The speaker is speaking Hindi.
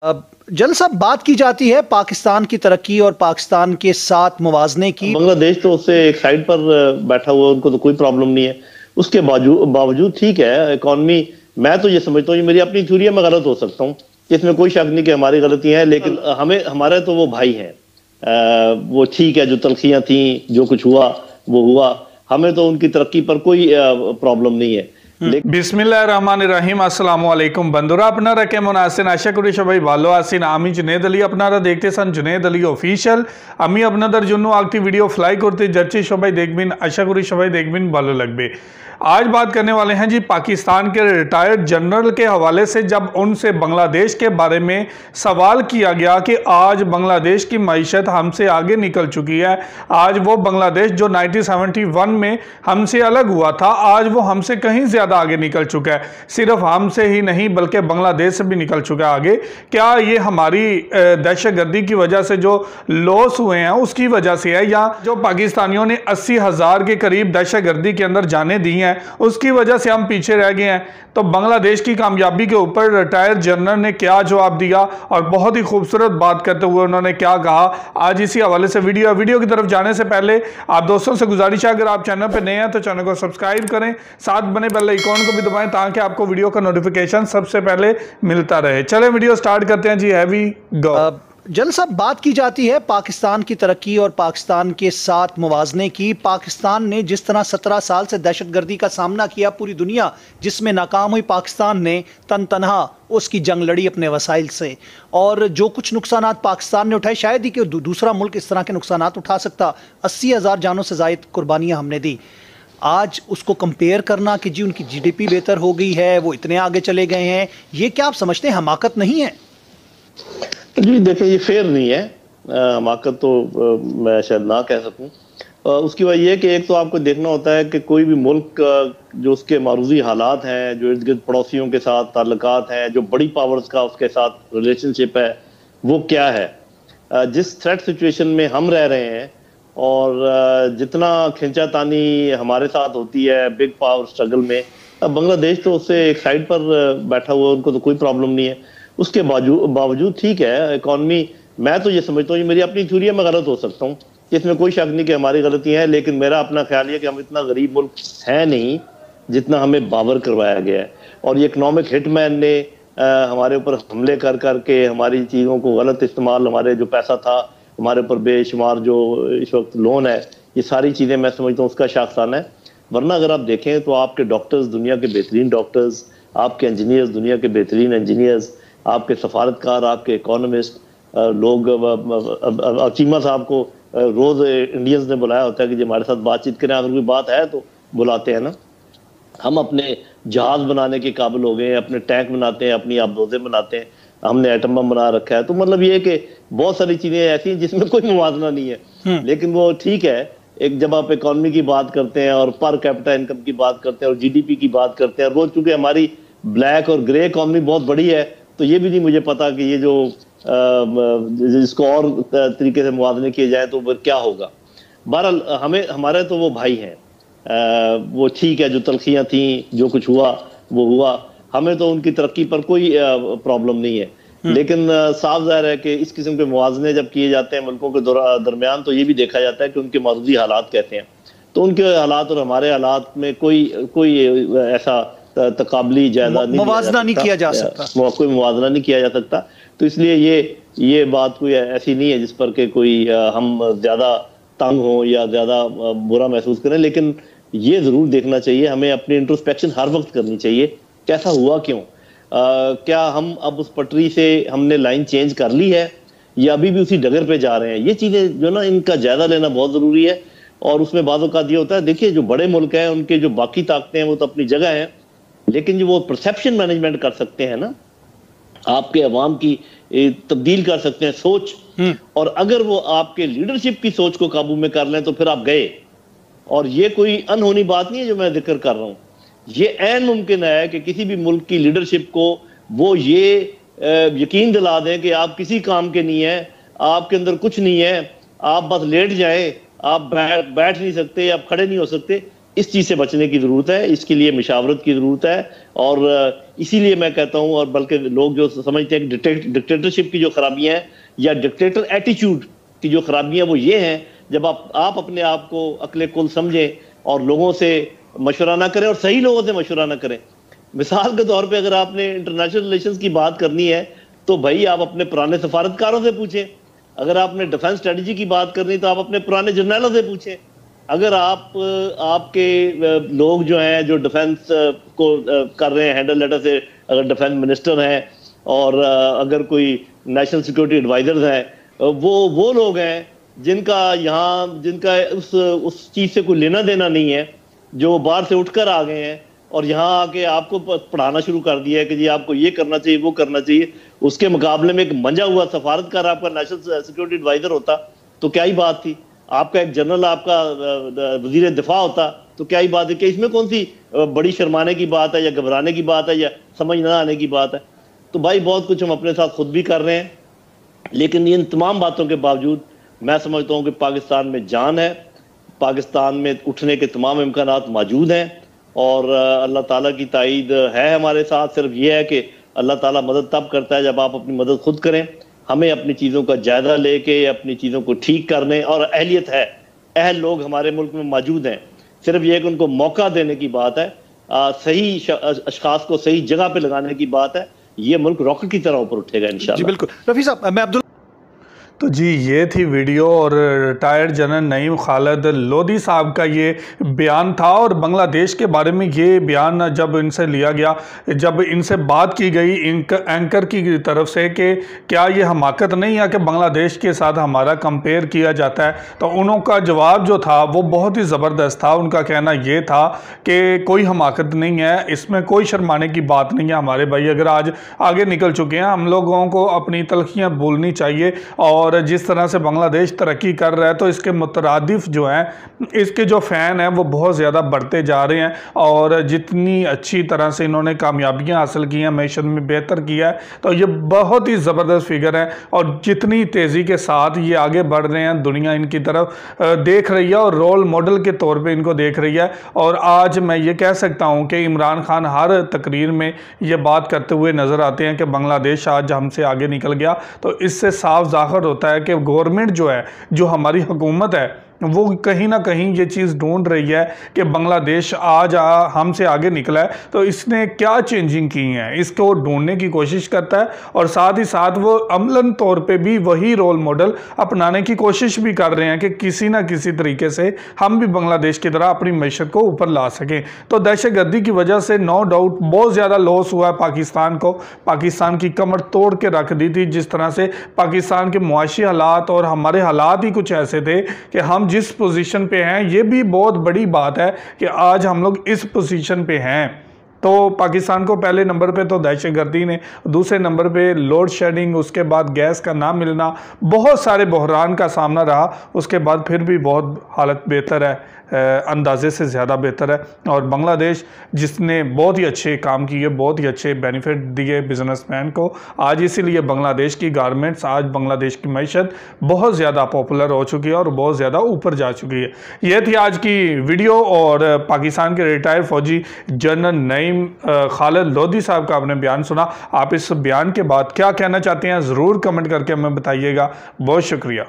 अब जल साहब, बात की जाती है पाकिस्तान की तरक्की और पाकिस्तान के साथ मुवाजने की। बांग्लादेश तो उससे एक साइड पर बैठा हुआ, उनको तो कोई प्रॉब्लम नहीं है। उसके बावजूद ठीक है इकॉनमी। मैं तो ये समझता हूँ, ये मेरी अपनी थ्योरी है, मैं गलत हो सकता हूँ, इसमें कोई शक नहीं कि हमारी गलतियां हैं, लेकिन हमें हमारे तो वो भाई हैं। वो ठीक है, जो तलखियां थी, जो कुछ हुआ वो हुआ। हमें तो उनकी तरक्की पर कोई प्रॉब्लम नहीं है। बिस्मिल्लाहिर्रहमानिर्रहीम। अस्सलामु अलैकुम बंधुरा अपनारा केमन आছেন আশা করি সবাই ভালো আছেন। আমি জুনেদ আলী, আপনারা দেখতেছেন জুনেদ আলী অফিশিয়াল। আমি আপনাদের জন্য একটি ভিডিও ফ্লাই করতে যাচ্ছি, সবাই দেখবেন, আশা করি সবাই দেখবেন, ভালো লাগবে। आज बात करने वाले हैं जी पाकिस्तान के रिटायर्ड जनरल के हवाले से, जब उनसे बांग्लादेश के बारे में सवाल किया गया कि आज बांग्लादेश की मईशत हमसे आगे निकल चुकी है। आज वो बांग्लादेश जो 1971 में हमसे अलग हुआ था, आज वो हमसे कहीं ज़्यादा आगे निकल चुका है। सिर्फ हमसे ही नहीं बल्कि बांग्लादेश से भी निकल चुका है आगे। क्या ये हमारी दहशतगर्दी की वजह से जो लॉस हुए हैं उसकी वजह से है, या जो पाकिस्तानियों ने 80,000 के करीब दहशतगर्दी के अंदर जाने दी हैं उसकी वजह से हम पीछे रह गए हैं? तो बांग्लादेश की कामयाबी के ऊपर रिटायर्ड जनरल ने क्या जवाब दिया और बहुत ही खूबसूरत बात करते हुए उन्होंने क्या कहा, आज इसी हवाले से वीडियो की तरफ जाने से पहले आप दोस्तों से गुजारिश है, अगर आप चैनल पर नए हैं तो चैनल को सब्सक्राइब करें, साथ बने बेल आइकॉन को भी दबाएं ताकि आपको वीडियो का नोटिफिकेशन सबसे पहले मिलता रहे। चलें वीडियो स्टार्ट करते हैं जी। हैवी गो। जल साहब, बात की जाती है पाकिस्तान की तरक्की और पाकिस्तान के साथ मुवाजने की। पाकिस्तान ने जिस तरह 17 साल से दहशतगर्दी का सामना किया, पूरी दुनिया जिसमें नाकाम हुई, पाकिस्तान ने तन तनहा उसकी जंग लड़ी अपने वसाइल से। और जो कुछ नुकसान पाकिस्तान ने उठाए, शायद ही कि दूसरा मुल्क इस तरह के नुकसान उठा सकता। 80,000 जानों से ज़ायद कुर्बानियाँ हमने दी। आज उसको कंपेयर करना कि जी उनकी GDP बेहतर हो गई है, वो इतने आगे चले गए हैं, ये क्या आप समझते हैं हमाकत नहीं है? जी देखिए, ये फेयर नहीं है। हमाकत तो मैं शायद ना कह सकूं। उसकी वजह यह है कि एक तो आपको देखना होता है कि कोई भी मुल्क जो उसके मारूजी हालात हैं, जो इर्द गिर्द पड़ोसियों के साथ ताल्लुकात हैं, जो बड़ी पावर्स का उसके साथ रिलेशनशिप है, वो क्या है। जिस थ्रेट सिचुएशन में हम रह रहे हैं और जितना खिंचातानी हमारे साथ होती है बिग पावर स्ट्रगल में, बांग्लादेश तो उससे एक साइड पर बैठा हुआ, उनको तो कोई प्रॉब्लम नहीं है। उसके बावजूद ठीक है इकॉनमी। मैं तो ये समझता हूँ, ये मेरी अपनी थ्योरी है, मैं गलत हो सकता हूँ, इसमें कोई शक नहीं कि हमारी गलतियां हैं, लेकिन मेरा अपना ख्याल है कि हम इतना गरीब मुल्क है नहीं जितना हमें बावर करवाया गया है। और ये इकनॉमिक हिटमैन ने हमारे ऊपर हमले कर करके हमारी चीज़ों को गलत इस्तेमाल, हमारे जो पैसा था, हमारे ऊपर बेशुमार जो इस वक्त लोन है, ये सारी चीज़ें मैं समझता हूँ उसका शाखसाना है। वरना अगर आप देखें तो आपके डॉक्टर्स दुनिया के बेहतरीन डॉक्टर्स, आपके इंजीनियर्स दुनिया के बेहतरीन इंजीनियर्स, आपके सफारतकार, आपके इकोनॉमिस्ट लोग। चीमा साहब को रोज इंडियंस ने बुलाया होता है कि जो हमारे साथ बातचीत करें, अगर कोई बात है तो बुलाते हैं ना। हम अपने जहाज बनाने के काबिल हो गए हैं, अपने टैंक बनाते हैं, अपनी आबदोजें बनाते हैं, हमने एटम बम बना रखा है। तो मतलब ये है कि बहुत सारी चीजें ऐसी हैं जिसमें कोई मुवाजना नहीं है, लेकिन वो ठीक है। एक जब आप इकोनॉमी की बात करते हैं और पर कैपिटा इनकम की बात करते हैं और GDP की बात करते हैं, रोज चूंकि हमारी ब्लैक और ग्रे इकोनॉमी बहुत बड़ी है, तो ये भी नहीं मुझे पता कि ये जो इसको और तरीके से मुआवजे किए जाए तो क्या होगा। बहरहाल हमें हमारे तो वो भाई हैं। वो ठीक है, जो तलखियां थी, जो कुछ हुआ वो हुआ। हमें तो उनकी तरक्की पर कोई प्रॉब्लम नहीं है, लेकिन साफ जाहिर है कि इस किस्म के मुआवजे जब किए जाते हैं मुल्कों के दरमियान, तो ये भी देखा जाता है कि उनके मारूजी हालात कैसे हैं। तो उनके हालात और हमारे हालात में कोई ऐसा तकाबली जायजा मुवाजना नहीं किया जा सकता, कोई मुवाजना नहीं किया जा सकता। तो इसलिए ये बात कोई ऐसी नहीं है जिस पर के कोई हम ज्यादा तंग हो या ज्यादा बुरा महसूस करें। लेकिन ये जरूर देखना चाहिए, हमें अपनी इंट्रोस्पेक्शन हर वक्त करनी चाहिए, कैसा हुआ क्यों। क्या हम अब उस पटरी से हमने लाइन चेंज कर ली है या अभी भी उसी डगर पे जा रहे हैं। ये चीजें जो ना, इनका जायजा लेना बहुत जरूरी है। और उसमें बातों का ये होता है, देखिए जो बड़े मुल्क हैं उनके जो बाकी ताकतें हैं वो तो अपनी जगह हैं, लेकिन जो वो परसेप्शन मैनेजमेंट कर सकते हैं ना, आपके अवाम की तब्दील कर सकते हैं सोच, और अगर वो आपके लीडरशिप की सोच को काबू में कर लें तो फिर आप गए। और ये कोई अनहोनी बात नहीं है जो मैं जिक्र कर रहा हूं, ये ऐन मुमकिन है कि किसी भी मुल्क की लीडरशिप को वो ये यकीन दिला दें कि आप किसी काम के नहीं है, आपके अंदर कुछ नहीं है, आप बस लेट जाए, आप बैठ नहीं सकते, आप खड़े नहीं हो सकते। इस चीज़ से बचने की ज़रूरत है, इसके लिए मशावरत की ज़रूरत है। और इसीलिए मैं कहता हूँ, और बल्कि लोग जो समझते हैं कि डिक्टेटरशिप की जो खराबियाँ हैं या डिक्टेटर एटीट्यूड की जो खराबियाँ, वो ये हैं जब आप अपने आप को अक्ले कुल समझें और लोगों से मशवरा ना करें और सही लोगों से मशवरा ना करें। मिसाल के तौर पे अगर आपने इंटरनेशनल रिलेशंस की बात करनी है तो भाई आप अपने पुराने सफारतकारों से पूछें। अगर आपने डिफेंस स्ट्रेटजी की बात करनी तो आप अपने पुराने जर्नलों से पूछें। अगर आपके लोग जो हैं जो डिफेंस को कर रहे हैं हैंडल लेटर से, अगर डिफेंस मिनिस्टर हैं और अगर कोई नेशनल सिक्योरिटी एडवाइजर्स हैं, वो लोग हैं जिनका उस चीज से कोई लेना देना नहीं है, जो बाहर से उठकर आ गए हैं और यहाँ आके आपको पढ़ाना शुरू कर दिया है कि जी आपको ये करना चाहिए, वो करना चाहिए। उसके मुकाबले में एक मंजा हुआ सफारतकार आपका नेशनल सिक्योरिटी एडवाइजर होता तो क्या ही बात थी, आपका एक जनरल आपका वजीर दिफा होता तो क्या ही बात है। कि इसमें कौन सी बड़ी शर्माने की बात है या घबराने की बात है या समझ ना आने की बात है। तो भाई बहुत कुछ हम अपने साथ खुद भी कर रहे हैं, लेकिन इन तमाम बातों के बावजूद मैं समझता हूँ कि पाकिस्तान में जान है, पाकिस्तान में उठने के तमाम इम्कानात मौजूद हैं और अल्लाह ताला की ताईद है हमारे साथ। सिर्फ ये है कि अल्लाह ताला मदद तब करता है जब आप अपनी मदद खुद करें। हमें अपनी चीज़ों का जायजा लेके अपनी चीज़ों को ठीक करने, और अहलियत है, अहल लोग हमारे मुल्क में मौजूद हैं, सिर्फ ये कि उनको मौका देने की बात है, सही अशखास को सही जगह पे लगाने की बात है। ये मुल्क रॉकेट की तरह ऊपर उठेगा इंशाल्लाह। जी बिल्कुल। रफ़ी साहब, मैं अब्दुल तो जी ये थी वीडियो और रिटायर्ड जनरल नईम खालिद लोधी साहब का ये बयान था। और बांग्लादेश के बारे में ये बयान जब इनसे लिया गया, जब इनसे बात की गई एंकर की तरफ से कि क्या ये हमाकत नहीं है कि बांग्लादेश के साथ हमारा कंपेयर किया जाता है, तो उनका जवाब जो था वो बहुत ही ज़बरदस्त था। उनका कहना ये था कि कोई हमाकत नहीं है, इसमें कोई शर्माने की बात नहीं है। हमारे भाई अगर आज आगे निकल चुके हैं, हम लोगों को अपनी तलखियाँ भूलनी चाहिए। और जिस तरह से बांग्लादेश तरक्की कर रहा है तो इसके मुतरादिफ जो हैं, इसके जो फ़ैन हैं वो बहुत ज़्यादा बढ़ते जा रहे हैं। और जितनी अच्छी तरह से इन्होंने कामयाबियां हासिल की हैं, मैशत में बेहतर किया है, तो ये बहुत ही ज़बरदस्त फिगर है। और जितनी तेज़ी के साथ ये आगे बढ़ रहे हैं, दुनिया इनकी तरफ देख रही है और रोल मॉडल के तौर पर इनको देख रही है। और आज मैं ये कह सकता हूँ कि इमरान खान हर तकरीर में ये बात करते हुए नज़र आते हैं कि बांग्लादेश आज हमसे आगे निकल गया। तो इससे साफ ज़ाहिर होता है कि गवर्नमेंट जो है, जो हमारी हुकूमत है, वो कहीं ना कहीं ये चीज़ ढूंढ रही है कि बांग्लादेश आज हमसे आगे निकला है तो इसने क्या चेंजिंग की हैं, इसको ढूंढने की कोशिश करता है। और साथ ही साथ वो अमलन तौर पे भी वही रोल मॉडल अपनाने की कोशिश भी कर रहे हैं कि किसी ना किसी तरीके से हम भी बांग्लादेश की तरह अपनी मैशत को ऊपर ला सकें। तो दहशतगर्दी की वजह से नो डाउट बहुत ज़्यादा लॉस हुआ है पाकिस्तान को। पाकिस्तान की कमर तोड़ के रख दी थी। जिस तरह से पाकिस्तान के मुआशी हालात और हमारे हालात ही कुछ ऐसे थे कि हम जिस पोजीशन पे हैं, ये भी बहुत बड़ी बात है कि आज हम लोग इस पोजीशन पे हैं। तो पाकिस्तान को पहले नंबर पे तो दहशतगर्दी ने, दूसरे नंबर पे लोड शेडिंग, उसके बाद गैस का ना मिलना, बहुत सारे बहरान का सामना रहा। उसके बाद फिर भी बहुत हालत बेहतर है, अंदाजे से ज़्यादा बेहतर है। और बांग्लादेश जिसने बहुत ही अच्छे काम किए, बहुत ही अच्छे बेनिफिट दिए बिजनेसमैन को, आज इसीलिए बांग्लादेश की गारमेंट्स, आज बांग्लादेश की मैशत बहुत ज़्यादा पॉपुलर हो चुकी है और बहुत ज़्यादा ऊपर जा चुकी है। यह थी आज की वीडियो। और पाकिस्तान के रिटायर्ड फौजी जनरल नईम खालिद लोधी साहब का आपने बयान सुना। आप इस बयान के बाद क्या कहना चाहते हैं ज़रूर कमेंट करके हमें बताइएगा। बहुत शुक्रिया।